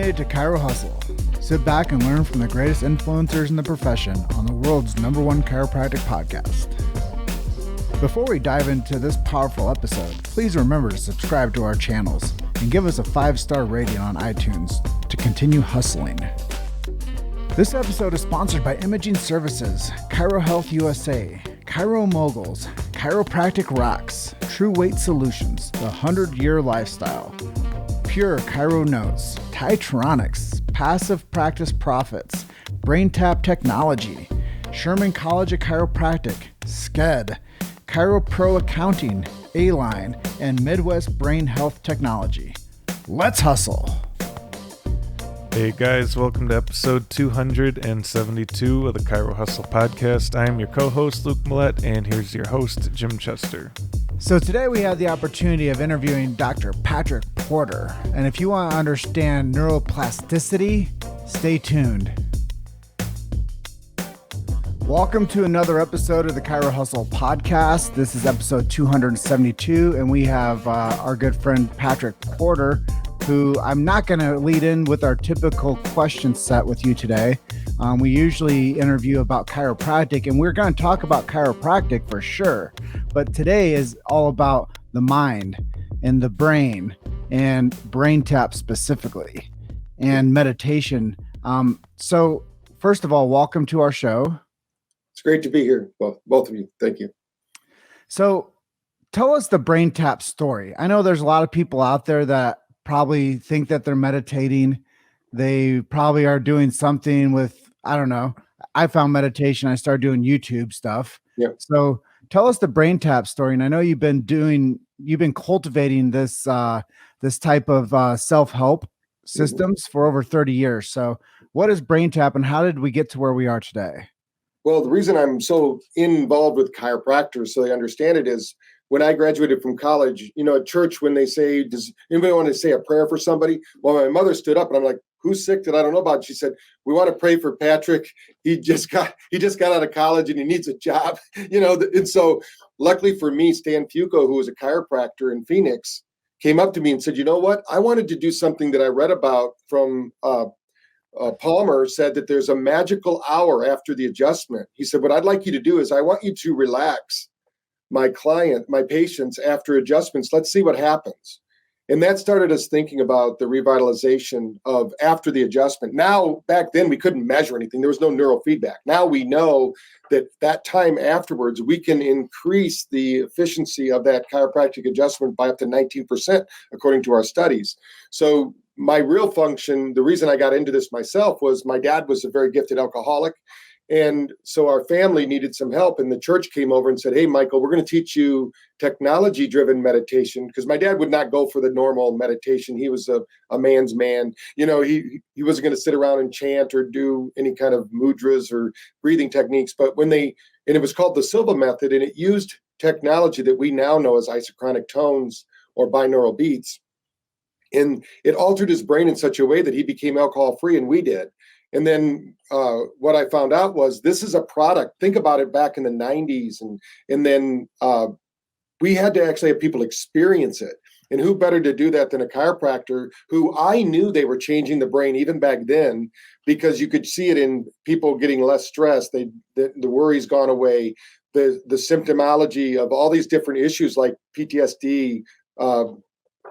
it to Chiro Hustle. Sit back and learn from the greatest influencers in the profession on the world's #1 chiropractic podcast. Before we dive into this powerful episode, please remember to subscribe to our channels and give us a 5-star rating on iTunes to continue hustling. This episode is sponsored by Imaging Services, Chiro Health USA, Chiro Moguls, Chiropractic Rocks, True Weight Solutions, The 100-Year Lifestyle, Pure Chiro Notes, Titronics, Passive Practice Profits, BrainTap Technology, Sherman College of Chiropractic, SCED, Chiro Pro Accounting, A-Line, and Midwest Brain Health Technology. Let's hustle! Hey guys, welcome to episode 272 of the Chiro Hustle podcast. I am your co-host, Luke Millette, and here's your host, Jim Chester. So today we had the opportunity of interviewing Dr. Patrick Porter. And if you want to understand neuroplasticity, stay tuned. Welcome to another episode of the Chiro Hustle podcast. This is episode 272, and we have our good friend Patrick Porter, who I'm not going to lead in with our typical question set with you today. We usually interview about chiropractic, and we're going to talk about chiropractic for sure. But today is all about the mind and the brain and BrainTap specifically and meditation. So first of all, welcome to our show. It's great to be here, both of you. Thank you. So tell us the BrainTap story. I know there's a lot of people out there that probably think that they're meditating. They probably are doing something with, I don't know. I found meditation. I started doing YouTube stuff. Yeah. So tell us the BrainTap story. And I know you've been cultivating this type of self-help systems for over 30 years. So what is BrainTap and how did we get to where we are today? Well, the reason I'm so involved with chiropractors, so they understand it, is when I graduated from college, at church, when they say, does anybody want to say a prayer for somebody? Well, my mother stood up and I'm like, who's sick that I don't know about? She said, we want to pray for Patrick. He just got out of college and he needs a job, And so luckily for me, Stan Fuco, who was a chiropractor in Phoenix, came up to me and said, you know what? I wanted to do something that I read about from Palmer, said that there's a magical hour after the adjustment. He said, what I'd like you to do is I want you to relax my patients after adjustments. Let's see what happens. And that started us thinking about the revitalization of after the adjustment. Now, back then, we couldn't measure anything. There was no neurofeedback. Now we know that time afterwards, we can increase the efficiency of that chiropractic adjustment by up to 19%, according to our studies. So my real function, the reason I got into this myself was my dad was a very gifted alcoholic. And so our family needed some help, and the church came over and said, hey, Michael, we're going to teach you technology-driven meditation, because my dad would not go for the normal meditation. He was a man's man. He wasn't going to sit around and chant or do any kind of mudras or breathing techniques. But and it was called the Silva method, and it used technology that we now know as isochronic tones or binaural beats. And it altered his brain in such a way that he became alcohol-free, and we did. And then what I found out was this is a product. Think about it back in the 90s. And then we had to actually have people experience it. And who better to do that than a chiropractor who I knew they were changing the brain even back then, because you could see it in people getting less stressed. The worry's gone away. The symptomology of all these different issues like PTSD,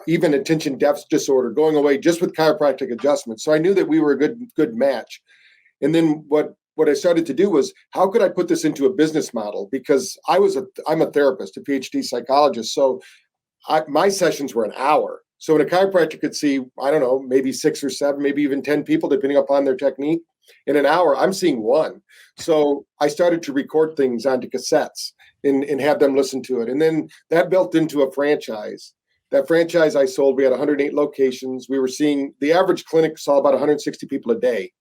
even attention deficit disorder going away just with chiropractic adjustments. So I knew that we were a good match. And then what I started to do was, how could I put this into a business model? Because I'm a therapist, a PhD psychologist. So my sessions were an hour. So when a chiropractor could see, I don't know, maybe 6 or 7, maybe even 10 people, depending upon their technique, in an hour, I'm seeing one. So I started to record things onto cassettes and have them listen to it. And then that built into a franchise. That franchise I sold, we had 108 locations. We were seeing the average clinic saw about 160 people a day.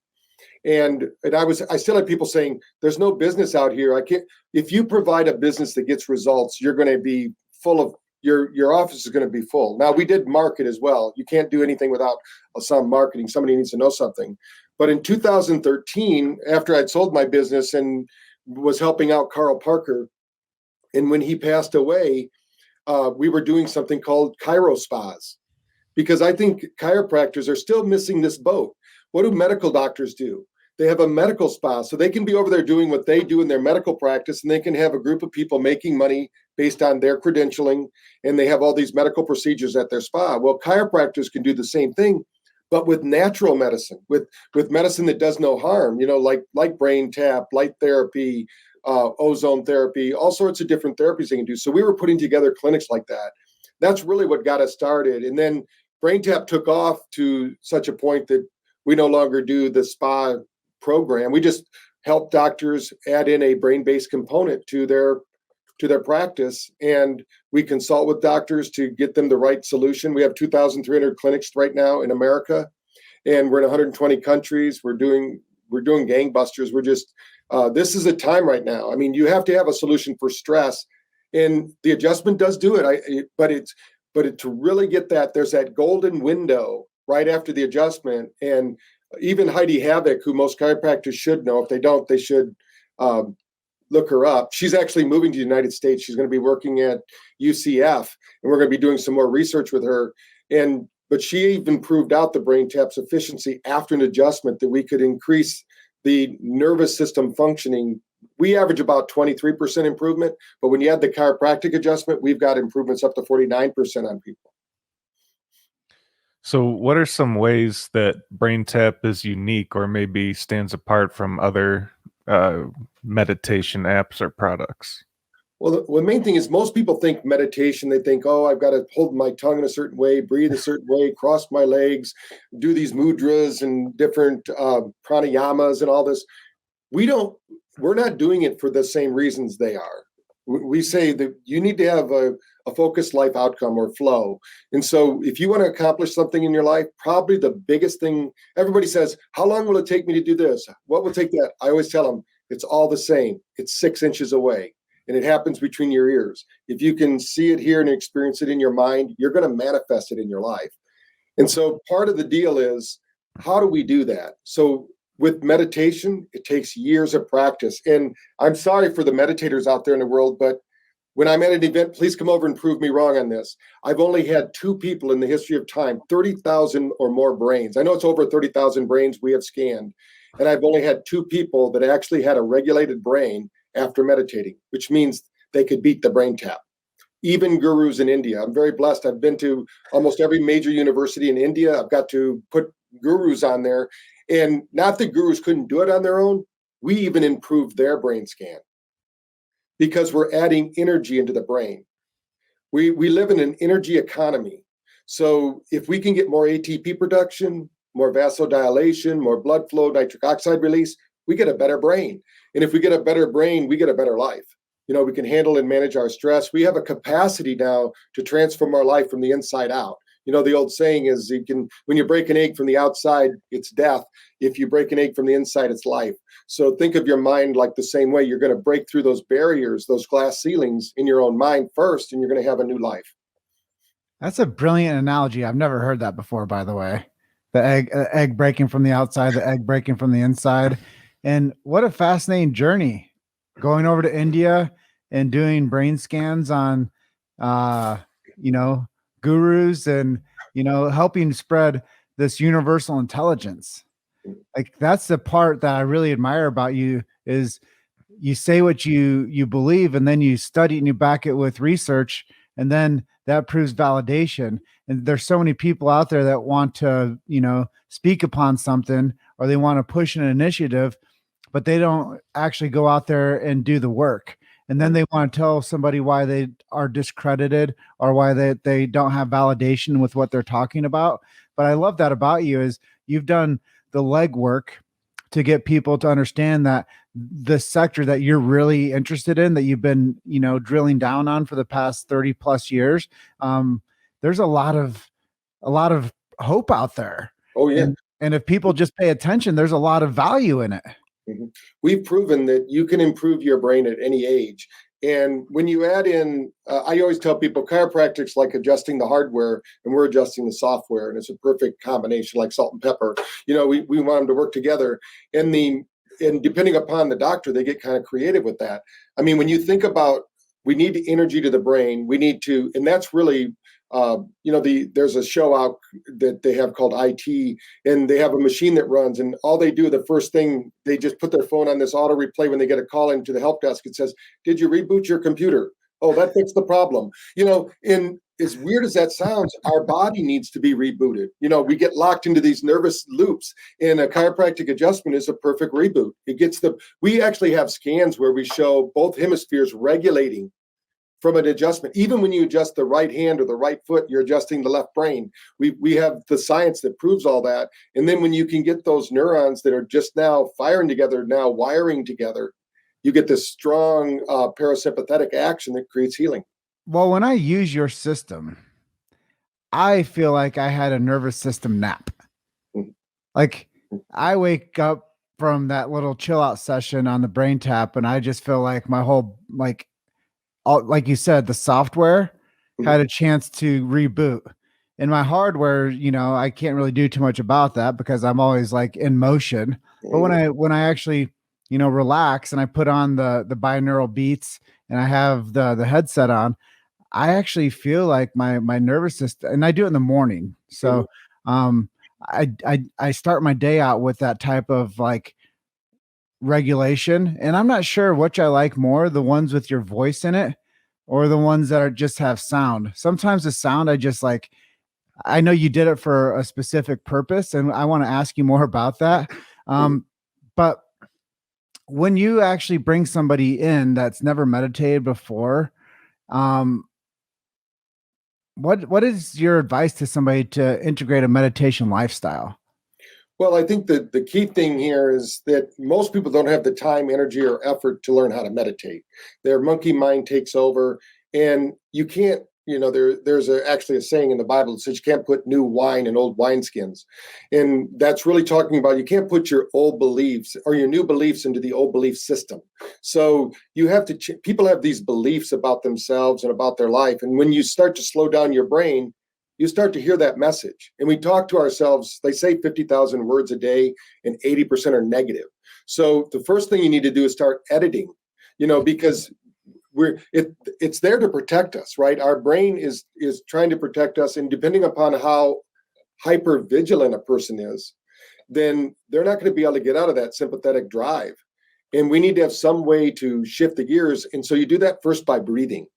And I still had people saying, there's no business out here. If you provide a business that gets results, you're going to be full of, your office is going to be full. Now we did market as well. You can't do anything without some marketing. Somebody needs to know something. But in 2013, after I'd sold my business and was helping out Carl Parker, and when he passed away, we were doing something called Chiro spas. because I think chiropractors are still missing this boat. What do medical doctors do? They have a medical spa, so they can be over there doing what they do in their medical practice, and they can have a group of people making money based on their credentialing, and they have all these medical procedures at their spa. Well, chiropractors can do the same thing, but with natural medicine, with medicine that does no harm, like BrainTap, light therapy, ozone therapy, all sorts of different therapies they can do. So we were putting together clinics like that. That's really what got us started. And then BrainTap took off to such a point that we no longer do the spa program. We just help doctors add in a brain-based component to their practice, and we consult with doctors to get them the right solution. We have 2,300 clinics right now in America, and we're in 120 countries. We're doing gangbusters. We're just this is a time right now. I mean, you have to have a solution for stress, and the adjustment does do it. But to really get that, there's that golden window right after the adjustment. And even Heidi Havoc, who most chiropractors should know, if they don't, they should look her up. She's actually moving to the United States. She's going to be working at UCF, and we're going to be doing some more research with her. But she even proved out the BrainTap's efficiency after an adjustment, that we could increase the nervous system functioning. We average about 23% improvement, but when you add the chiropractic adjustment, we've got improvements up to 49% on people. So what are some ways that BrainTap is unique or maybe stands apart from other meditation apps or products? Well, the main thing is most people think meditation. They think, oh, I've got to hold my tongue in a certain way, breathe a certain way, cross my legs, do these mudras and different pranayamas and all this. We're not doing it for the same reasons they are. We say that you need to have a focused life outcome or flow. And so if you want to accomplish something in your life, probably the biggest thing, everybody says, how long will it take me to do this? What will take that? I always tell them, it's all the same. It's 6 inches away, and it happens between your ears. If you can see it here and experience it in your mind, you're going to manifest it in your life. And so part of the deal is, how do we do that? So with meditation, it takes years of practice. And I'm sorry for the meditators out there in the world, but when I'm at an event, please come over and prove me wrong on this. I've only had 2 people in the history of time, 30,000 or more brains. I know it's over 30,000 brains we have scanned. And I've only had 2 people that actually had a regulated brain after meditating, which means they could beat the BrainTap. Even gurus in India. I'm very blessed. I've been to almost every major university in India. I've got to put gurus on there. And not that gurus couldn't do it on their own. We even improved their brain scan because we're adding energy into the brain. We live in an energy economy. So if we can get more ATP production, more vasodilation, more blood flow, nitric oxide release, we get a better brain. And if we get a better brain, we get a better life. We can handle and manage our stress. We have a capacity now to transform our life from the inside out. The old saying is, when you break an egg from the outside, it's death. If you break an egg from the inside, it's life. So think of your mind like the same way. You're going to break through those barriers, those glass ceilings in your own mind first, and you're going to have a new life. That's a brilliant analogy. I've never heard that before, by the way. The egg breaking from the outside, the egg breaking from the inside. And what a fascinating journey, going over to India and doing brain scans on, gurus and, helping spread this universal intelligence. Like, that's the part that I really admire about you, is you say what you believe, and then you study and you back it with research, and then that proves validation. And there's so many people out there that want to, speak upon something, or they want to push an initiative, but they don't actually go out there and do the work. And then they want to tell somebody why they are discredited, or why they don't have validation with what they're talking about. But I love that about you, is you've done the legwork to get people to understand that the sector that you're really interested in, that you've been, drilling down on for the past 30 plus years. There's a lot of hope out there. Oh yeah. And if people just pay attention, there's a lot of value in it. Mm-hmm. We've proven that you can improve your brain at any age. And when you add in, I always tell people, chiropractic's like adjusting the hardware, and we're adjusting the software, and it's a perfect combination, like salt and pepper. We want them to work together. And depending upon the doctor, they get kind of creative with that. I mean, when you think about, we need energy to the brain, we need to, and that's really there's a show out that they have called IT, and they have a machine that runs, and all they do, the first thing, they just put their phone on this auto replay when they get a call into the help desk. It says, "Did you reboot your computer?" Oh, that fixed the problem. And as weird as that sounds, our body needs to be rebooted. We get locked into these nervous loops, and a chiropractic adjustment is a perfect reboot. We actually have scans where we show both hemispheres regulating from an adjustment. Even when you adjust the right hand or the right foot, you're adjusting the left brain. We have the science that proves all that. And then when you can get those neurons that are just now firing together, now wiring together, you get this strong parasympathetic action that creates healing. Well, when I use your system, I feel like I had a nervous system nap. Mhm. Like I wake up from that little chill out session on the BrainTap, and I just feel like my whole, like you said, the software had a chance to reboot. And my hardware, I can't really do too much about that because I'm always like in motion. But when I actually, relax and I put on the binaural beats and I have the headset on, I actually feel like my nervous system, and I do it in the morning. So I start my day out with that type of like regulation, and I'm not sure which I like more, the ones with your voice in it or the ones that are just have sound. Sometimes the sound, I just like, I know you did it for a specific purpose, and I want to ask you more about that. But when you actually bring somebody in that's never meditated before, what is your advice to somebody to integrate a meditation lifestyle? Well, I think that the key thing here is that most people don't have the time, energy, or effort to learn how to meditate. Their monkey mind takes over, and you can't, there's actually a saying in the Bible that says you can't put new wine in old wineskins. And that's really talking about you can't put your old beliefs or your new beliefs into the old belief system. So you have to, people have these beliefs about themselves and about their life. And when you start to slow down your brain, you start to hear that message. And we talk to ourselves, they say 50,000 words a day and 80% are negative. So the first thing you need to do is start editing, because it's there to protect us, right? Our brain is trying to protect us. And depending upon how hyper vigilant a person is, then they're not going to be able to get out of that sympathetic drive. And we need to have some way to shift the gears. And so you do that first by breathing.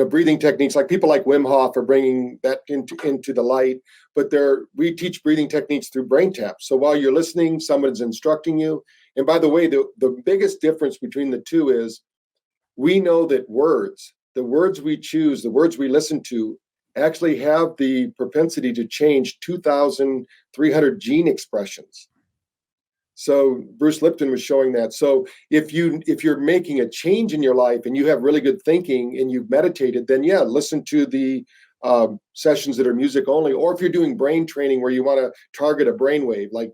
Breathing techniques, like people like Wim Hof are bringing that into the light, but we teach breathing techniques through BrainTap. So while you're listening, someone's instructing you. And by the way, the biggest difference between the two is we know that the words we choose, the words we listen to, actually have the propensity to change 2,300 gene expressions. So Bruce Lipton was showing that. So if you're making a change in your life and you have really good thinking and you've meditated, then listen to the sessions that are music only. Or if you're doing brain training where you want to target a brainwave, like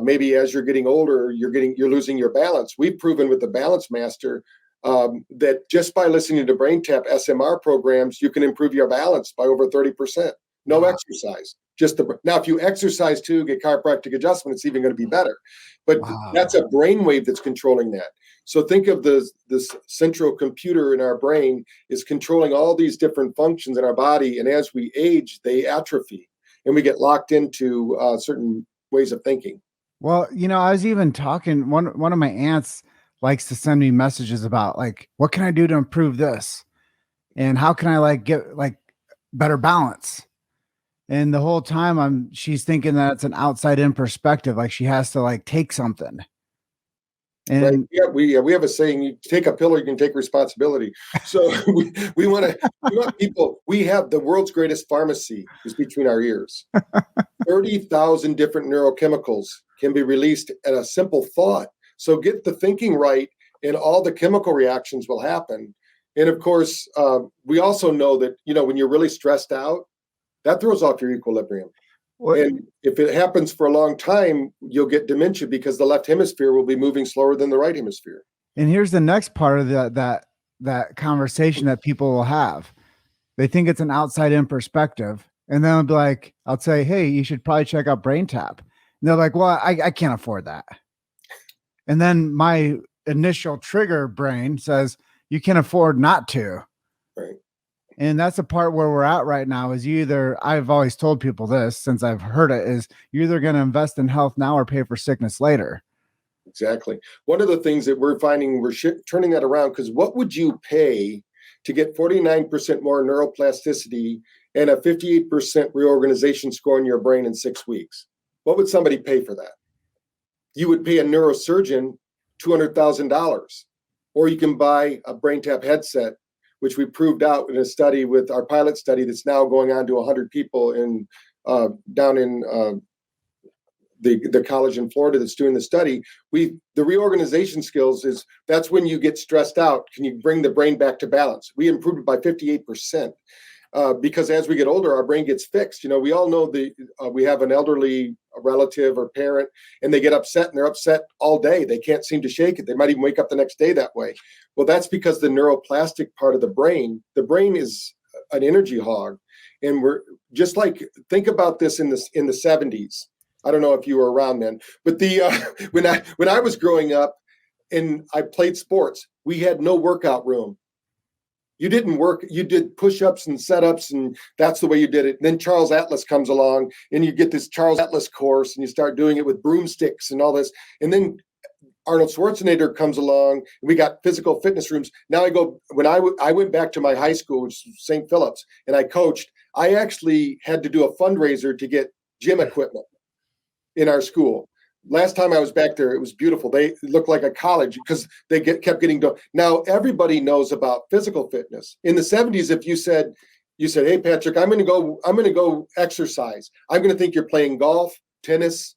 maybe as you're getting older, you're losing your balance. We've proven with the Balance Master that just by listening to BrainTap SMR programs, you can improve your balance by over 30%. No exercise. Now, if you exercise too, get chiropractic adjustment, it's even going to be better. But that's a brainwave that's controlling that. So think of this central computer in our brain is controlling all these different functions in our body. And as we age, they atrophy and we get locked into certain ways of thinking. Well, I was even talking, one of my aunts likes to send me messages about like, what can I do to improve this? And how can I get better balance? And the whole time she's thinking that it's an outside in perspective. Like she has to take something. And right. We have a saying, you take a pill or you can take responsibility. So we want people, we have the world's greatest pharmacy is between our ears. 30,000 different neurochemicals can be released at a simple thought. So get the thinking right and all the chemical reactions will happen. And of course, we also know that, when you're really stressed out, that throws off your equilibrium. And if it happens for a long time, you'll get dementia because the left hemisphere will be moving slower than the right hemisphere. And here's the next part of that conversation that people will have. They think it's an outside in perspective. And then I'll be like, I'll say, hey, you should probably check out BrainTap. And they're like, well, I can't afford that. And then my initial trigger brain says, you can afford not to. Right. And that's the part where we're at right now is I've always told people this since I've heard it, is you're either going to invest in health now or pay for sickness later. Exactly. One of the things that we're finding, turning that around, because what would you pay to get 49% more neuroplasticity and a 58% reorganization score in your brain in 6 weeks? What would somebody pay for that? You would pay a neurosurgeon $200,000, or you can buy a BrainTap headset, which we proved out in a study with our pilot study that's now going on to 100 people in down in the college in Florida that's doing the study. The reorganization skills that's when you get stressed out. Can you bring the brain back to balance? We improved it by 58%. Because as we get older, our brain gets fixed. We all know we have an elderly relative or parent, and they get upset, and they're upset all day. They can't seem to shake it. They might even wake up the next day that way. Well, that's because the neuroplastic part of the brain is an energy hog. And we're just like, think about this in the 70s. I don't know if you were around then, but when I was growing up and I played sports, we had no workout room. You didn't work, you did push-ups and set-ups, and that's the way you did it. And then Charles Atlas comes along, and you get this Charles Atlas course, and you start doing it with broomsticks and all this. And then Arnold Schwarzenegger comes along, and we got physical fitness rooms. Now when I went back to my high school, which is St. Philip's, and I coached, I actually had to do a fundraiser to get gym equipment in our school. Last time I was back there, it was beautiful. They looked like a college because they kept getting done. Now everybody knows about physical fitness. In the 70s, if you said, "Hey Patrick, I'm going to go exercise," I'm going to think you're playing golf, tennis,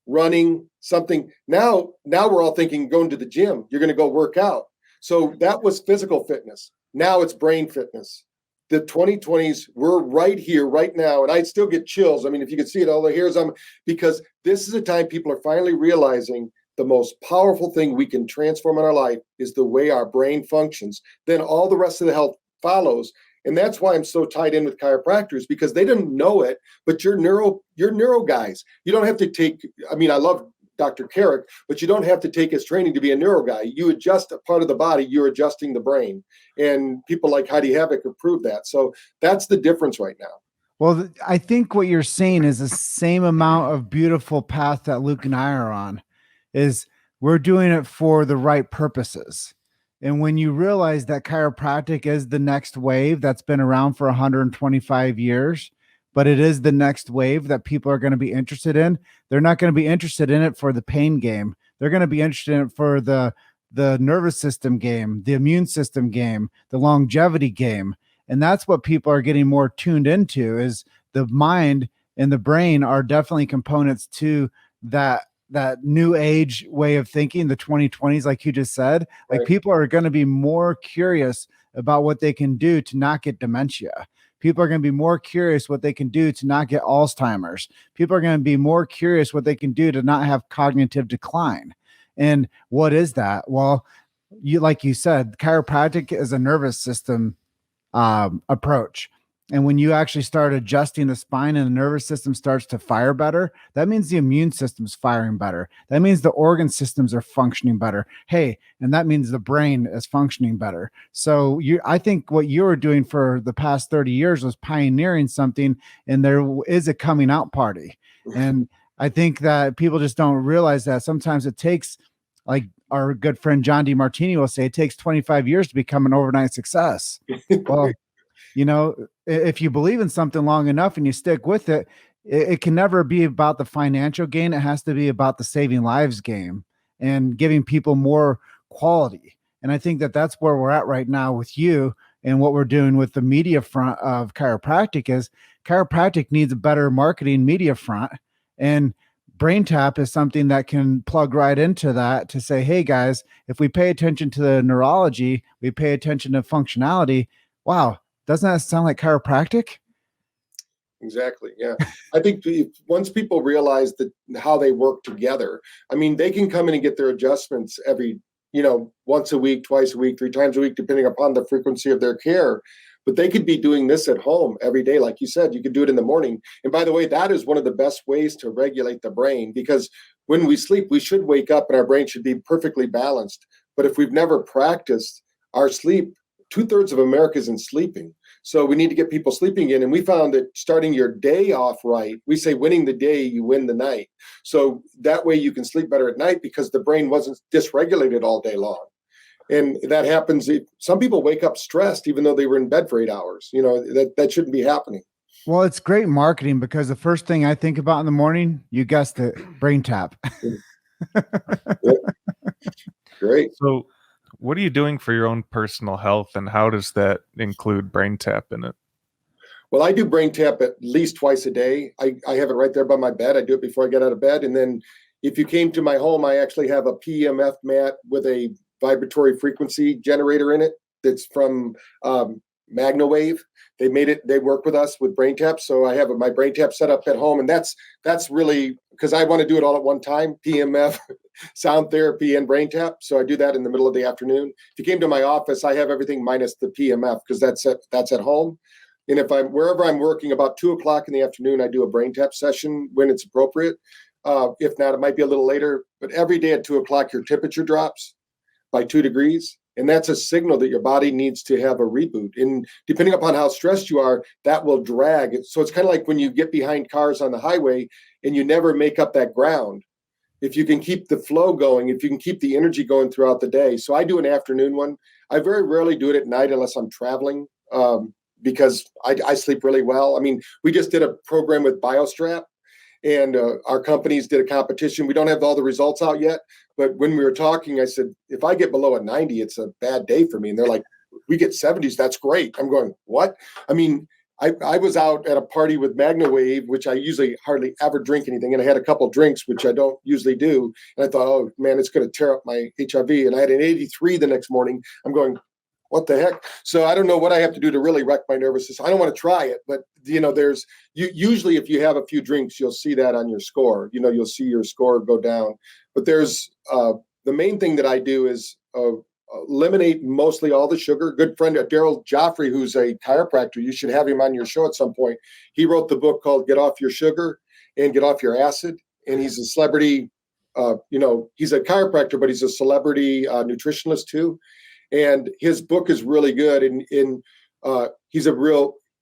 running, something. Now we're all thinking going to the gym. You're going to go work out. So that was physical fitness. Now it's brain fitness. The 2020s, we're right here, right now, and I still get chills. I mean, if you could see it, all the hairs on, because this is a time people are finally realizing the most powerful thing we can transform in our life is the way our brain functions. Then all the rest of the health follows. And that's why I'm so tied in with chiropractors, because they didn't know it, but you're neuro guys. You don't have to take, I love Dr. Carrick, but you don't have to take his training to be a neuro guy. You adjust a part of the body, you're adjusting the brain. And people like Heidi Havoc have proved that. So that's the difference right now. Well, I think what you're saying is the same amount of beautiful path that Luke and I are on, is we're doing it for the right purposes. And when you realize that chiropractic is the next wave that's been around for 125 years, but it is the next wave that people are going to be interested in, they're not going to be interested in it for the pain game. They're going to be interested in it for the nervous system game, the immune system game, the longevity game. And that's what people are getting more tuned into, is the mind and the brain are definitely components to that new age way of thinking, the 2020s, like you just said. Like, people are going to be more curious about what they can do to not get dementia. People are going to be more curious what they can do to not get Alzheimer's. People are going to be more curious what they can do to not have cognitive decline. And what is that? Well, like you said, chiropractic is a nervous system approach. And when you actually start adjusting the spine and the nervous system starts to fire better, that means the immune system's firing better. That means the organ systems are functioning better. Hey, and that means the brain is functioning better. So I think what you were doing for the past 30 years was pioneering something, and there is a coming out party. And I think that people just don't realize that sometimes it takes, like our good friend John DeMartini will say, it takes 25 years to become an overnight success. Well, if you believe in something long enough and you stick with it, it can never be about the financial gain. It has to be about the saving lives game and giving people more quality. And I think that that's where we're at right now with you, and what we're doing with the media front of chiropractic is chiropractic needs a better marketing media front. And BrainTap is something that can plug right into that to say, hey guys, if we pay attention to the neurology, we pay attention to functionality. Wow. Doesn't that sound like chiropractic? Exactly. Yeah. I think once people realize that how they work together, they can come in and get their adjustments every, once a week, twice a week, 3 times a week, depending upon the frequency of their care. But they could be doing this at home every day. Like you said, you could do it in the morning. And by the way, that is one of the best ways to regulate the brain, because when we sleep, we should wake up and our brain should be perfectly balanced. But if we've never practiced our sleep, 2/3 of America isn't sleeping. So we need to get people sleeping in. And we found that starting your day off right, we say winning the day, you win the night. So that way you can sleep better at night because the brain wasn't dysregulated all day long. And that happens. Some people wake up stressed, even though they were in bed for 8 hours. That shouldn't be happening. Well, it's great marketing because the first thing I think about in the morning, you guessed it, BrainTap. Great. So what are you doing for your own personal health, and how does that include BrainTap in it? Well, I do BrainTap at least twice a day. I have it right there by my bed. I do it before I get out of bed. And then if you came to my home, I actually have a PEMF mat with a vibratory frequency generator in it that's from MagnaWave. They work with us with BrainTap. So I have my BrainTap set up at home. And that's really because I want to do it all at one time, PMF, sound therapy, and BrainTap. So I do that in the middle of the afternoon. If you came to my office, I have everything minus the PMF because that's at home. And if wherever I'm working about 2:00 in the afternoon, I do a BrainTap session when it's appropriate. If not, it might be a little later. But every day at 2:00, your temperature drops by 2 degrees. And that's a signal that your body needs to have a reboot. And depending upon how stressed you are, that will drag. So it's kind of like when you get behind cars on the highway and you never make up that ground. If you can keep the flow going, if you can keep the energy going throughout the day. So I do an afternoon one. I very rarely do it at night unless I'm traveling because I sleep really well. I mean, we just did a program with BioStrap. And our companies did a competition. We don't have all the results out yet, but when we were talking, I said, if I get below a 90, it's a bad day for me. And they're like, we get 70s. That's great. I'm going, what? I mean, I was out at a party with MagnaWave, which I usually hardly ever drink anything. And I had a couple of drinks, which I don't usually do. And I thought, oh man, it's going to tear up my HIV. And I had an 83 the next morning. I'm going, what the heck? So I don't know what I have to do to really wreck my nervous system. I don't want to try it, but usually if you have a few drinks, you'll see that on your score. You'll see your score go down. But there's the main thing that I do is eliminate mostly all the sugar. Good friend Daryl Joffrey, who's a chiropractor, you should have him on your show at some point. He wrote the book called Get Off Your Sugar and Get Off Your Acid. And he's a celebrity, he's a chiropractor, but he's a celebrity nutritionist too. And his book is really good. And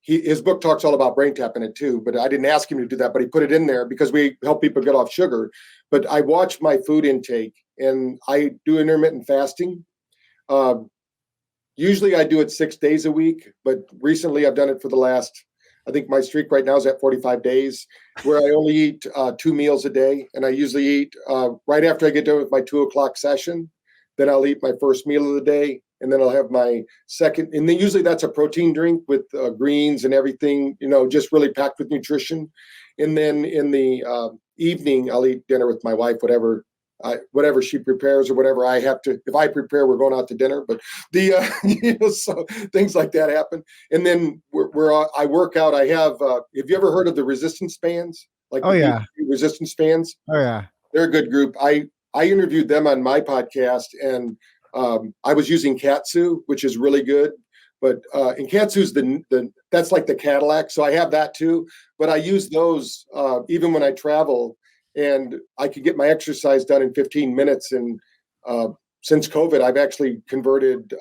his book talks all about BrainTap in it too, but I didn't ask him to do that, but he put it in there because we help people get off sugar. But I watch my food intake and I do intermittent fasting. Usually I do it 6 days a week, but recently I've done it for the last, I think my streak right now is at 45 days where I only eat 2 meals a day. And I usually eat right after I get done with my 2:00 session. Then I'll eat my first meal of the day, and then I'll have my second. And then usually that's a protein drink with greens and everything, just really packed with nutrition. And then in the evening, I'll eat dinner with my wife, whatever she prepares or whatever I have to. If I prepare, we're going out to dinner. But so things like that happen. And then I work out. I have. Have you ever heard of the resistance bands? Resistance bands. Oh yeah, they're a good group. I interviewed them on my podcast, and I was using Katsu, which is really good. But and Katsu's that's like the Cadillac, so I have that too. But I use those even when I travel, and I can get my exercise done in 15 minutes. And since COVID, I've actually converted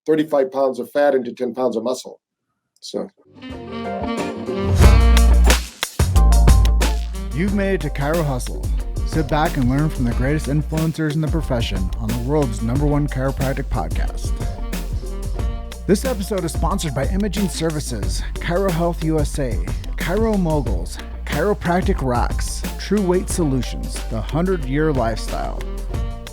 35 pounds of fat into 10 pounds of muscle. So. You've made it to Chiro Hustle. Sit back and learn from the greatest influencers in the profession on the world's #1 chiropractic podcast. This episode is sponsored by Imaging Services, Chiro Health USA, Chiro Moguls, Chiropractic Rocks, True Weight Solutions, The 100-Year Lifestyle,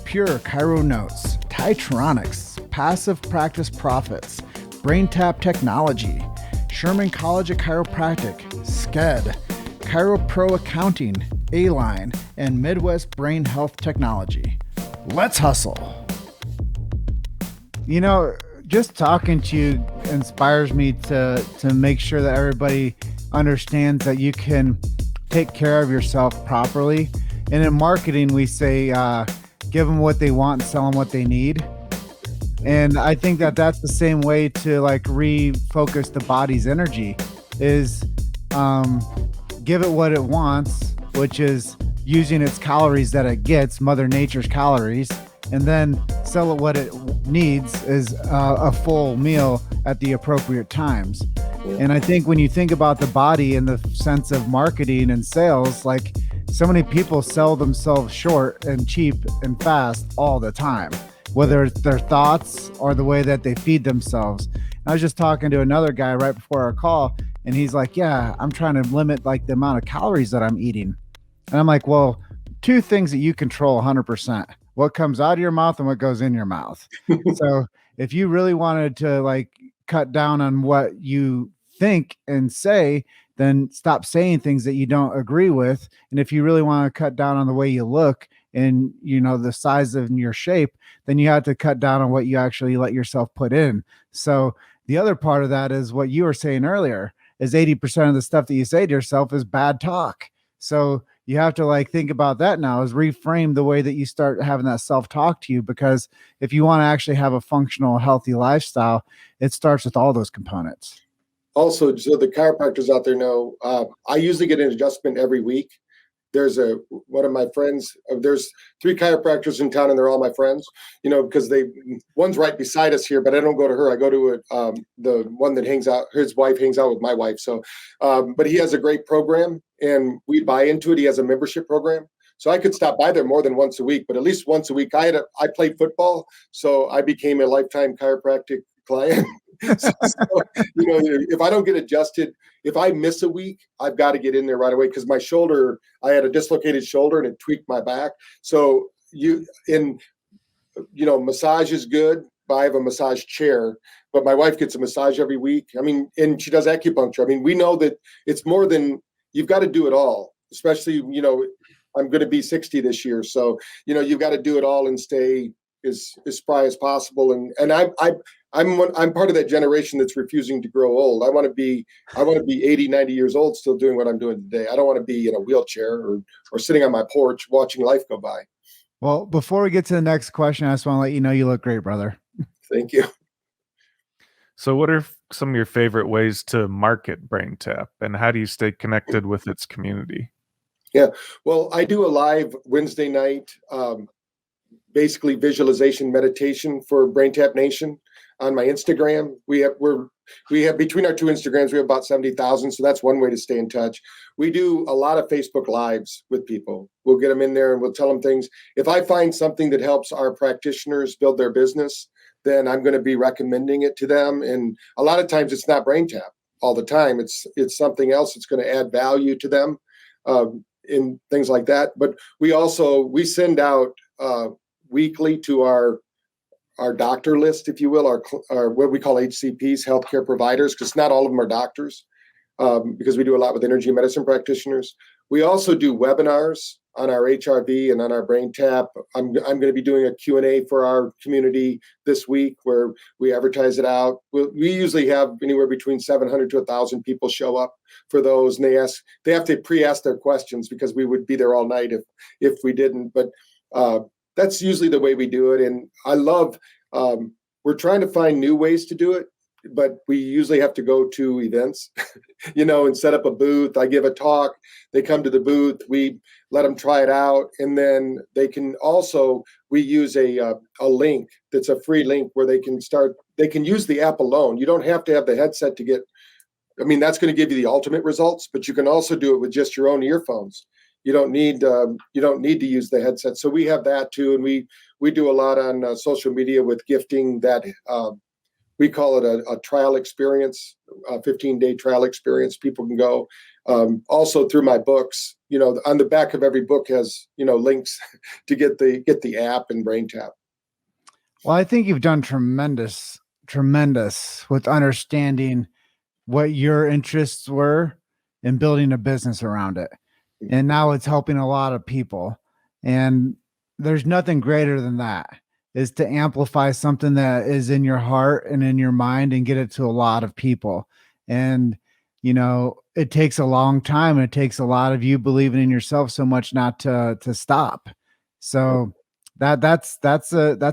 Pure Chiro Notes, Titronics, Passive Practice Profits, BrainTap Technology, Sherman College of Chiropractic, SCED, Chiro Pro Accounting, A-Line, and Midwest Brain Health Technology. Let's hustle. Just talking to you inspires me to make sure that everybody understands that you can take care of yourself properly. And in marketing, we say, give them what they want and sell them what they need. And I think that that's the same way to refocus the body's energy is give it what it wants, which is using its calories that it gets, Mother Nature's calories, and then sell it what it needs is a full meal at the appropriate times. And I think when you think about the body in the sense of marketing and sales, like so many people sell themselves short and cheap and fast all the time, whether it's their thoughts or the way that they feed themselves. I was just talking to another guy right before our call, and he's like, yeah, I'm trying to limit like the amount of calories that I'm eating. And I'm like, well, two things that you control 100%, what comes out of your mouth and what goes in your mouth. So if you really wanted to like cut down on what you think and say, then stop saying things that you don't agree with. And if you really want to cut down on the way you look and, you know, the size of your shape, then you have to cut down on what you actually let yourself put in. So the other part of that is what you were saying earlier is 80% of the stuff that you say to yourself is bad talk. So you have to like think about that now, is reframe the way that you start having that self-talk to you, because if you want to actually have a functional, healthy lifestyle, it starts with all those components. Also, so the chiropractors out there know, I usually get an adjustment every week. There's one of my friends, there's 3 chiropractors in town and they're all my friends, you know, because one's right beside us here, but I don't go to her. I go to the one that hangs out, his wife hangs out with my wife. So, but he has a great program and we buy into it. He has a membership program. So I could stop by there more than once a week, but at least once a week. I played football, so I became a lifetime chiropractic client. So, you know, if I don't get adjusted, if I miss a week, I've got to get in there right away, because my shoulder, I had a dislocated shoulder and it tweaked my back. So massage is good, but I have a massage chair, but my wife gets a massage every week. I mean, and she does acupuncture. I mean, we know that it's more than, you've got to do it all, especially, you know, I'm going to be 60 this year. So, you know, you've got to do it all and stay as spry as possible. And I'm part of that generation that's refusing to grow old. I want to be 80, 90 years old, still doing what I'm doing today. I don't want to be in a wheelchair or sitting on my porch watching life go by. Well, before we get to the next question, I just want to let you know you look great, brother. Thank you. So what are some of your favorite ways to market BrainTap, and how do you stay connected with its community? Yeah, well, I do a live Wednesday night, basically visualization meditation for BrainTap Nation on my Instagram. We have between our 2 Instagrams, we have about 70,000. So that's one way to stay in touch. We do a lot of Facebook Lives with people. We'll get them in there and we'll tell them things. If I find something that helps our practitioners build their business, then I'm going to be recommending it to them. And a lot of times it's not BrainTap all the time. It's something else that's going to add value to them. In things like that. But we send out weekly to our doctor list, if you will, our what we call HCPs, healthcare providers, because not all of them are doctors, because we do a lot with energy medicine practitioners. We also do webinars on our HRV and on our BrainTap. I'm going to be doing a Q&A for our community this week where we advertise it out. We usually have anywhere between 700 to 1,000 people show up for those, and they have to pre-ask their questions because we would be there all night if we didn't. But that's usually the way we do it. And I love, we're trying to find new ways to do it, but we usually have to go to events, you know, and set up a booth. I give a talk, they come to the booth, we let them try it out. And then we use a link that's a free link where they can use the app alone. You don't have to have the headset to get, that's going to give you the ultimate results, but you can also do it with just your own earphones. You don't need to use the headset. So we have that too. And we do a lot on social media with gifting that, we call it a trial experience, a 15-day trial experience. People can go. Also through my books, you know, on the back of every book has, you know, links to get the app and BrainTap. Well, I think you've done tremendous with understanding what your interests were and building a business around it. And now it's helping a lot of people. And there's nothing greater than that, is to amplify something that is in your heart and in your mind and get it to a lot of people. And, you know, it takes a long time, and it takes a lot of you believing in yourself so much not to stop. So that's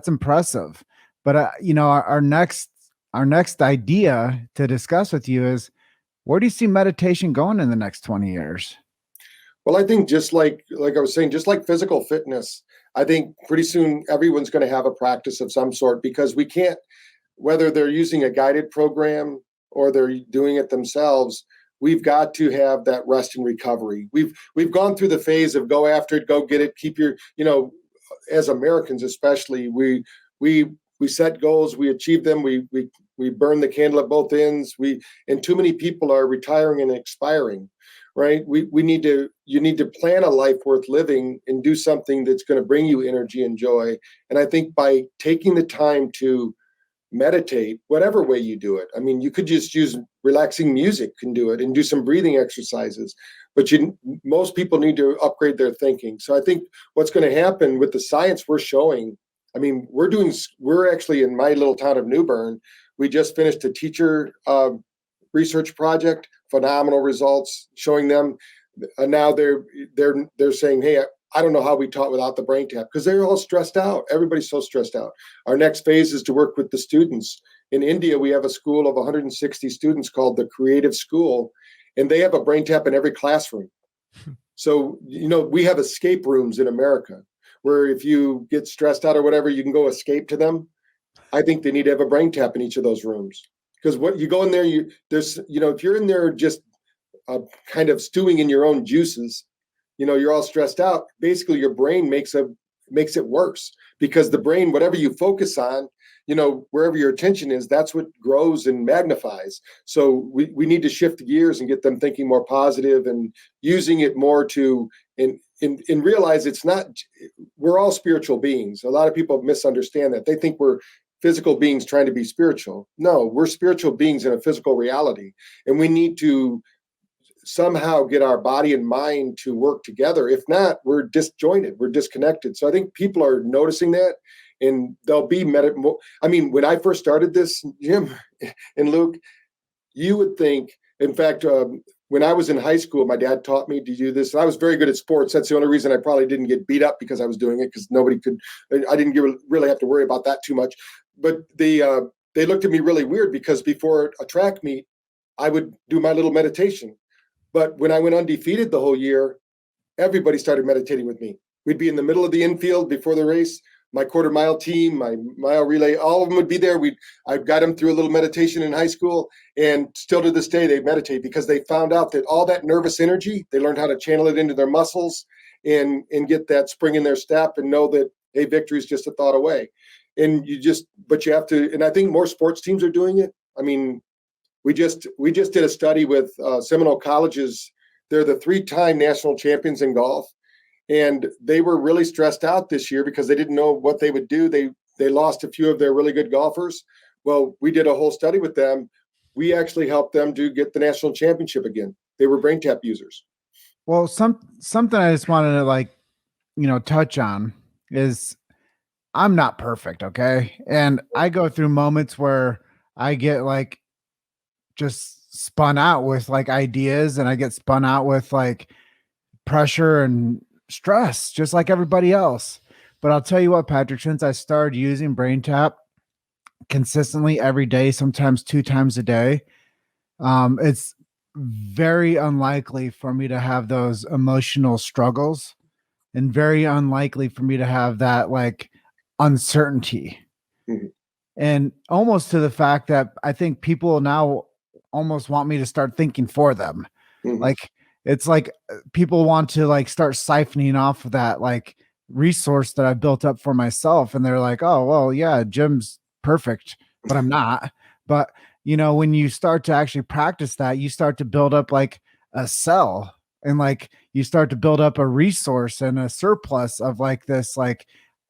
impressive. But, you know, our next idea to discuss with you is, where do you see meditation going in the next 20 years? Well, I think just like I was saying, just like physical fitness, I think pretty soon everyone's going to have a practice of some sort, because we can't, whether they're using a guided program or they're doing it themselves, we've got to have that rest and recovery. We've gone through the phase of go after it, go get it, keep your, as Americans especially, we set goals, we achieve them, we burn the candle at both ends. And too many people are retiring and expiring, right? You need to plan a life worth living and do something that's going to bring you energy and joy. And I think by taking the time to meditate, whatever way you do it, I mean, you could just use relaxing music, can do it, and do some breathing exercises. But most people need to upgrade their thinking. So I think what's going to happen with the science we're showing, I mean, we're actually in my little town of New Bern. We just finished a teacher research project, phenomenal results showing them. Now they're saying, hey, I don't know how we taught without the BrainTap, because they're all stressed out. Everybody's so stressed out. Our next phase is to work with the students. In India, we have a school of 160 students called the Creative School, and they have a BrainTap in every classroom. So, we have escape rooms in America where if you get stressed out or whatever, you can go escape to them. I think they need to have a BrainTap in each of those rooms, because what you go in there, if you're in there just kind of stewing in your own juices, you're all stressed out. Basically, your brain makes it worse, because the brain, whatever you focus on, wherever your attention is, that's what grows and magnifies. So we need to shift gears and get them thinking more positive and using it more to and realize we're all spiritual beings. A lot of people misunderstand that. They think we're physical beings trying to be spiritual. No, we're spiritual beings in a physical reality, and we need to somehow get our body and mind to work together. If not, we're disjointed, we're disconnected. So I think people are noticing that, and they'll be I mean, when I first started this, Jim and Luke, you would think, in fact, when I was in high school, my dad taught me to do this. And I was very good at sports. That's the only reason I probably didn't get beat up, because I was doing it, because I didn't really have to worry about that too much. But they looked at me really weird, because before a track meet, I would do my little meditation. But when I went undefeated the whole year, everybody started meditating with me. We'd be in the middle of the infield before the race. My quarter-mile team, my mile relay, all of them would be there. I got them through a little meditation in high school, and still to this day, they meditate, because they found out that all that nervous energy, they learned how to channel it into their muscles and get that spring in their step, and know that, hey, victory is just a thought away. And you have to, and I think more sports teams are doing it. I mean, we just did a study with Seminole Colleges. They're the 3-time national champions in golf, and they were really stressed out this year because they didn't know what they would do. They lost a few of their really good golfers. Well, we did a whole study with them. We actually helped them to get the national championship again. They were BrainTap users. Well, something I just wanted to touch on is I'm not perfect, okay? And I go through moments where I get just spun out with ideas, and I get spun out with pressure and stress, just like everybody else. But I'll tell you what, Patrick, since I started using BrainTap consistently every day, sometimes 2 times a day, it's very unlikely for me to have those emotional struggles, and very unlikely for me to have that uncertainty. Mm-hmm. And almost to the fact that I think people now almost want me to start thinking for them. Mm-hmm. It's like people want to start siphoning off of that resource that I built up for myself. And they're like, oh, well, yeah, Jim's perfect, but I'm not. But when you start to actually practice that, you start to build up a cell, and you start to build up a resource and a surplus of this,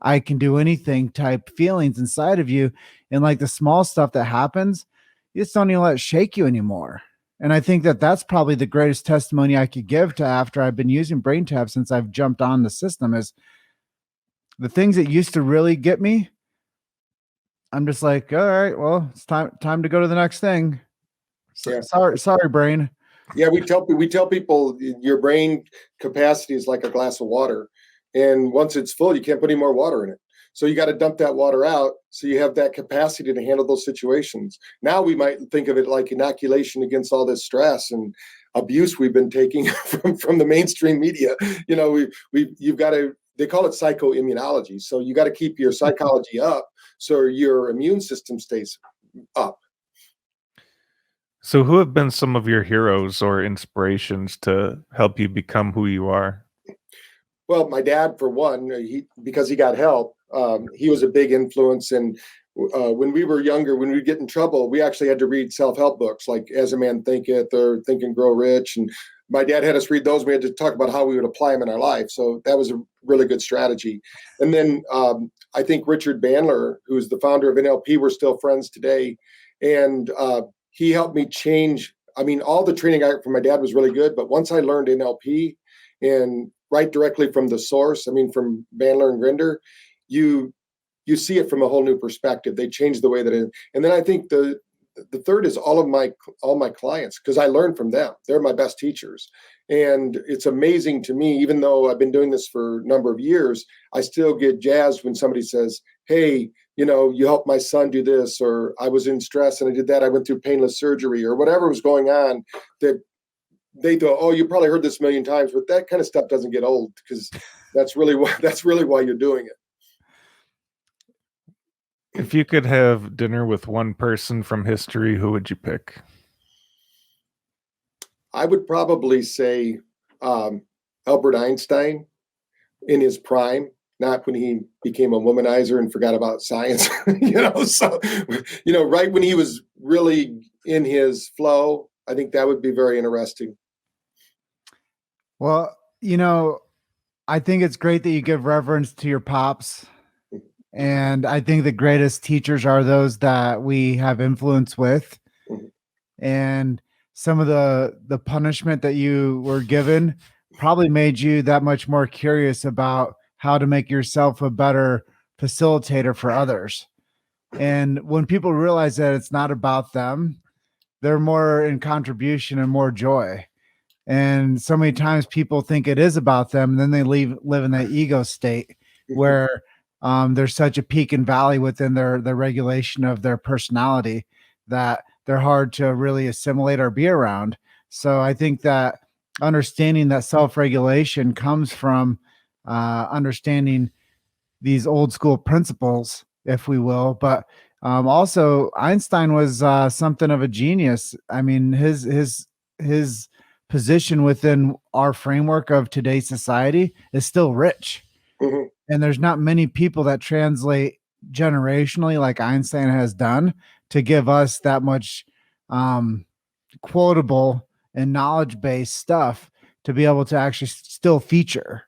I can do anything type feelings inside of you. And the small stuff that happens, you just don't even let it shake you anymore. And I think that that's probably the greatest testimony I could give to after I've been using BrainTap since I've jumped on the system, is the things that used to really get me. I'm just all right, well, it's time to go to the next thing. So, yeah. Sorry, brain. Yeah, we tell people your brain capacity is like a glass of water, and once it's full, you can't put any more water in it. So you got to dump that water out so you have that capacity to handle those situations. Now we might think of it like inoculation against all this stress and abuse we've been taking from the mainstream media. You've got to, they call it psychoimmunology. So you got to keep your psychology up so your immune system stays up. So, who have been some of your heroes or inspirations to help you become who you are? Well, my dad, for one, because he got help, he was a big influence. And when we were younger, when we'd get in trouble, we actually had to read self-help books like As a Man Thinketh or Think and Grow Rich. And my dad had us read those. We had to talk about how we would apply them in our life. So that was a really good strategy. And then I think Richard Bandler, who's the founder of NLP, we're still friends today. And he helped me change. I mean, all the training I got from my dad was really good. But once I learned NLP and right directly from the source, I mean, from Bandler and Grinder, you see it from a whole new perspective. They change the way that it. And then I think the third is all my clients, because I learn from them. They're my best teachers. And it's amazing to me, even though I've been doing this for a number of years, I still get jazzed when somebody says, hey, you helped my son do this, or I was in stress and I did that. I went through painless surgery, or whatever was going on, that they thought, oh, you probably heard this a million times, but that kind of stuff doesn't get old, because that's really why you're doing it. If you could have dinner with one person from history, who would you pick? I would probably say Albert Einstein in his prime, not when he became a womanizer and forgot about science, so, right when he was really in his flow. I think that would be very interesting. Well, I think it's great that you give reverence to your pops. And I think the greatest teachers are those that we have influence with. And some of the punishment that you were given probably made you that much more curious about how to make yourself a better facilitator for others. And when people realize that it's not about them, they're more in contribution and more joy. And so many times people think it is about them, and then they live in that ego state where there's such a peak and valley within their regulation of their personality that they're hard to really assimilate or be around. So I think that understanding that self-regulation comes from understanding these old school principles, if we will. But also Einstein was something of a genius. I mean, his position within our framework of today's society is still rich. Mm-hmm. And there's not many people that translate generationally like Einstein has done to give us that much quotable and knowledge-based stuff to be able to actually still feature.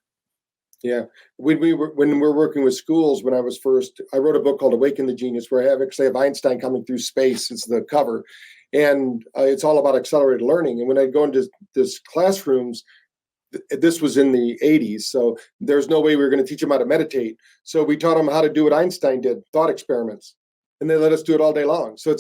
Yeah. When we're working with schools, when I wrote a book called Awaken the Genius, where I have Einstein coming through space. It's the cover. And it's all about accelerated learning. And when I go into this classrooms, this was in the 80s, so there's no way we were going to teach them how to meditate. So we taught them how to do what Einstein did, thought experiments. And they let us do it all day long. So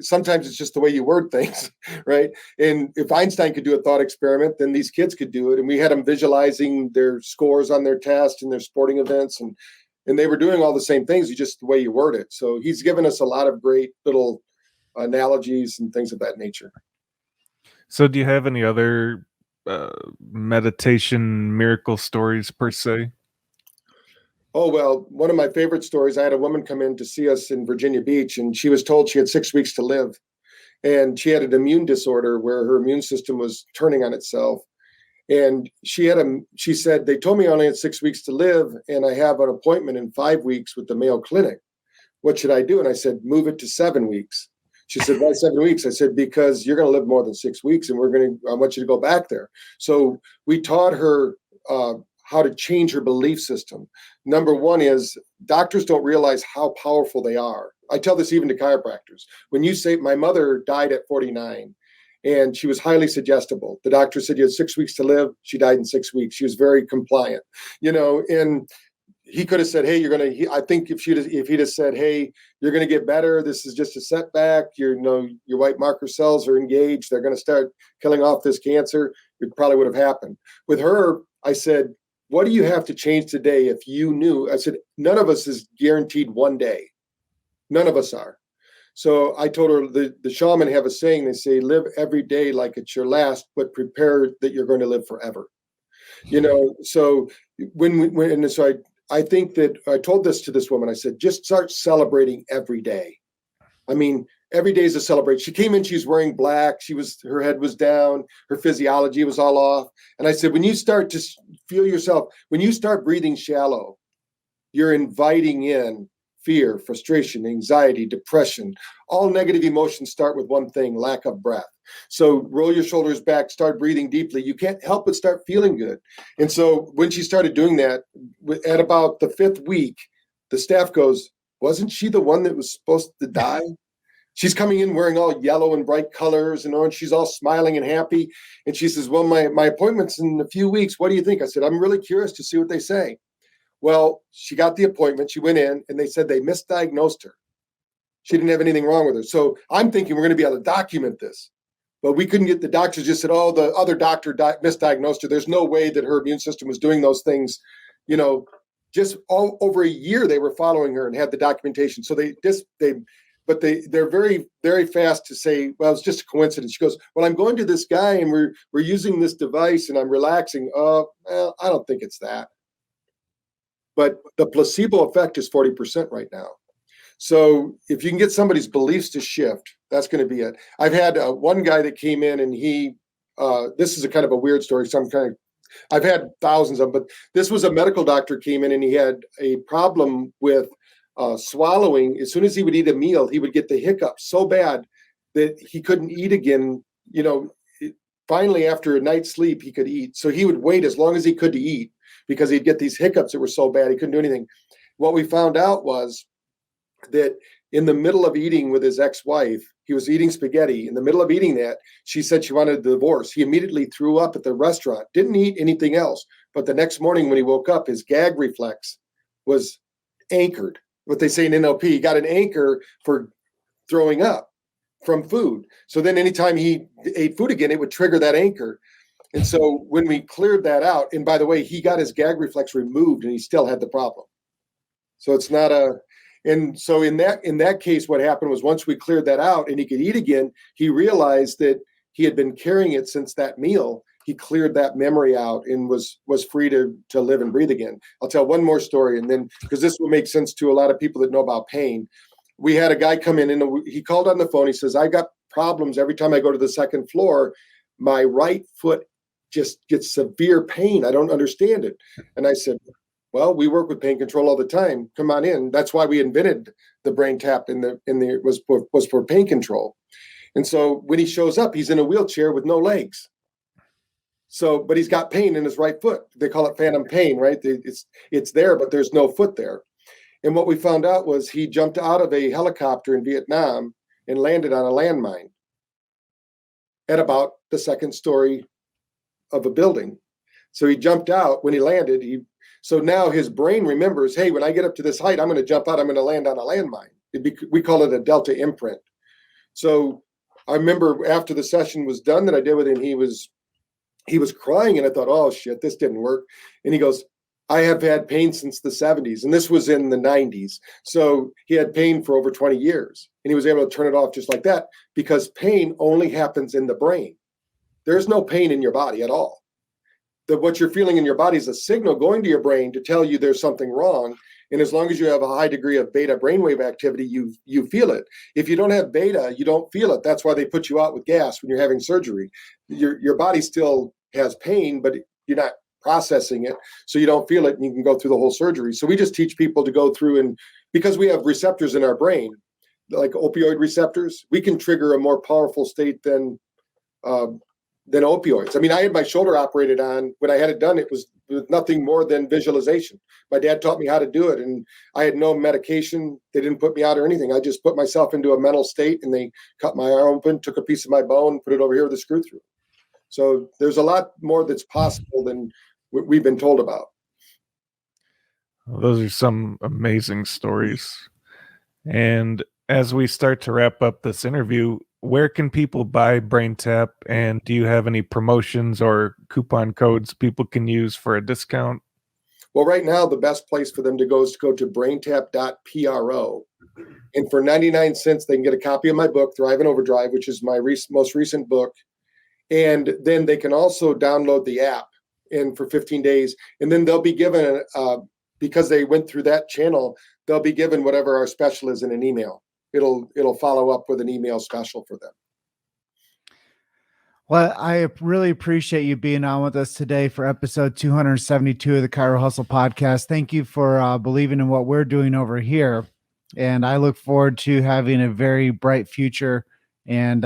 sometimes it's just the way you word things, right? And if Einstein could do a thought experiment, then these kids could do it. And we had them visualizing their scores on their test and their sporting events. And they were doing all the same things, just the way you word it. So he's given us a lot of great little analogies and things of that nature. So do you have any other meditation miracle stories per se? Oh, well, one of my favorite stories, I had a woman come in to see us in Virginia Beach, and she was told she had 6 weeks to live. And she had an immune disorder where her immune system was turning on itself. And she said, they told me I only had 6 weeks to live, and I have an appointment in 5 weeks with the Mayo Clinic. What should I do? And I said, move it to 7 weeks. She said, why 7 weeks? I said, because you're going to live more than 6 weeks, and I want you to go back there. So we taught her how to change her belief system. Number one is doctors don't realize how powerful they are. I tell this even to chiropractors. When you say, my mother died at 49 and she was highly suggestible. The doctor said you had 6 weeks to live. She died in 6 weeks. She was very compliant, and he could have said, hey, I think if he'd have said, hey, you're going to get better. This is just a setback. Your white marker cells are engaged. They're going to start killing off this cancer. It probably would have happened. With her, I said, what do you have to change today if you knew? I said, none of us is guaranteed one day. None of us are. So I told her the shaman have a saying. They say, live every day like it's your last, but prepare that you're going to live forever. So I think that I told this to this woman. I said, just start celebrating every day. I mean, every day is a celebration. She came in, she's wearing black. Her head was down. Her physiology was all off. And I said, when you start to feel yourself, when you start breathing shallow, you're inviting in fear, frustration, anxiety, depression. All negative emotions start with one thing, lack of breath. So roll your shoulders back, start breathing deeply. You can't help but start feeling good. And so when she started doing that, at about the 5th week, the staff goes, wasn't she the one that was supposed to die? She's coming in wearing all yellow and bright colors and orange. She's all smiling and happy. And she says, well, my appointment's in a few weeks. What do you think? I said, I'm really curious to see what they say. Well, she got the appointment. She went in and they said they misdiagnosed her. She didn't have anything wrong with her. So I'm thinking we're going to be able to document this. But we couldn't get, the doctors just said, oh, the other doctor misdiagnosed her. There's no way that her immune system was doing those things. Just all over a year they were following her and had the documentation. So they're very, very fast to say, well, it's just a coincidence. She goes, well, I'm going to this guy and we're using this device and I'm relaxing. Well, I don't think it's that. But the placebo effect is 40% right now. So if you can get somebody's beliefs to shift, that's going to be it. I've had one guy that came in and this is a kind of a weird story. I've had thousands of them, but this was a medical doctor came in and he had a problem with swallowing. As soon as he would eat a meal, he would get the hiccups so bad that he couldn't eat again. Finally, after a night's sleep, he could eat. So he would wait as long as he could to eat because he'd get these hiccups that were so bad he couldn't do anything. What we found out was that in the middle of eating with his ex-wife, he was eating spaghetti. In the middle of eating that, she said she wanted a divorce. He immediately threw up at the restaurant, didn't eat anything else. But the next morning when he woke up, his gag reflex was anchored. What they say in NLP, he got an anchor for throwing up from food. So then anytime he ate food again, it would trigger that anchor. And so when we cleared that out, and by the way, he got his gag reflex removed and he still had the problem. So it's not and so in that case, what happened was once we cleared that out and he could eat again, he realized that he had been carrying it since that meal. He cleared that memory out and was free to live and breathe again. I'll tell one more story, and then because this will make sense to a lot of people that know about pain. We had a guy come in and he called on the phone. He says, I got problems every time I go to the second floor. My right foot just gets severe pain. I don't understand it. And I said, well, we work with pain control all the time. Come on in. That's why we invented the BrainTap was for pain control. And so when he shows up, he's in a wheelchair with no legs. So, but he's got pain in his right foot. They call it phantom pain, right? It's there, but there's no foot there. And what we found out was he jumped out of a helicopter in Vietnam and landed on a landmine at about the second story of a building. So he jumped out when he landed. So now his brain remembers, hey, when I get up to this height, I'm going to jump out. I'm going to land on a landmine. We call it a delta imprint. So I remember after the session was done that I did with him, he was crying, and I thought, oh shit, this didn't work. And he goes, I have had pain since the 70s, and this was in the 90s. So he had pain for over 20 years, and he was able to turn it off just like that because pain only happens in the brain. There's no pain in your body at all. What you're feeling in your body is a signal going to your brain to tell you there's something wrong. And as long as you have a high degree of beta brainwave activity, you feel it. If you don't have beta, you don't feel it. That's why they put you out with gas when you're having surgery. Your body still has pain, but you're not processing it, so you don't feel it, and you can go through the whole surgery. So we just teach people to go through, and because we have receptors in our brain, like opioid receptors, we can trigger a more powerful state than opioids. I mean, I had my shoulder operated on. When I had it done, it was nothing more than visualization. My dad taught me how to do it, and I had no medication. They didn't put me out or anything. I just put myself into a mental state, and they cut my arm open, took a piece of my bone, put it over here with a screw through. So there's a lot more that's possible than what we've been told about. Well, those are some amazing stories. And as we start to wrap up this interview, where can people buy BrainTap, and do you have any promotions or coupon codes people can use for a discount? Well, right now, the best place for them to go is to go to braintap.pro. And for 99 cents, they can get a copy of my book, Thrive and Overdrive, which is my most recent book. And then they can also download the app for 15 days. And then they'll be given, because they went through that channel, they'll be given whatever our special is in an email. it'll follow up with an email special for them. Well, I really appreciate you being on with us today for episode 272 of the Chiro Hustle podcast. Thank you for believing in what we're doing over here. And I look forward to having a very bright future and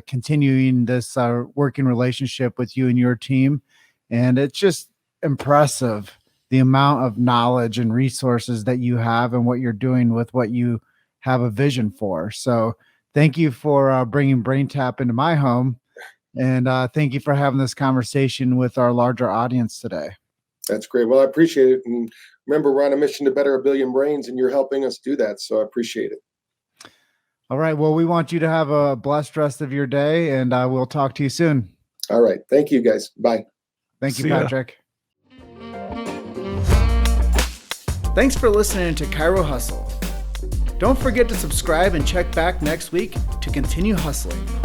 continuing this working relationship with you and your team. And it's just impressive, the amount of knowledge and resources that you have and what you're doing with what you have a vision for. So thank you for bringing BrainTap into my home. And thank you for having this conversation with our larger audience today. That's great. Well, I appreciate it. And remember, we're on a mission to better 1 billion brains, and you're helping us do that. So I appreciate it. All right. Well, we want you to have a blessed rest of your day, and we'll talk to you soon. All right. Thank you, guys. Bye. Thank you, Patrick. Thanks for listening to Chiro Hustle. Don't forget to subscribe and check back next week to continue hustling.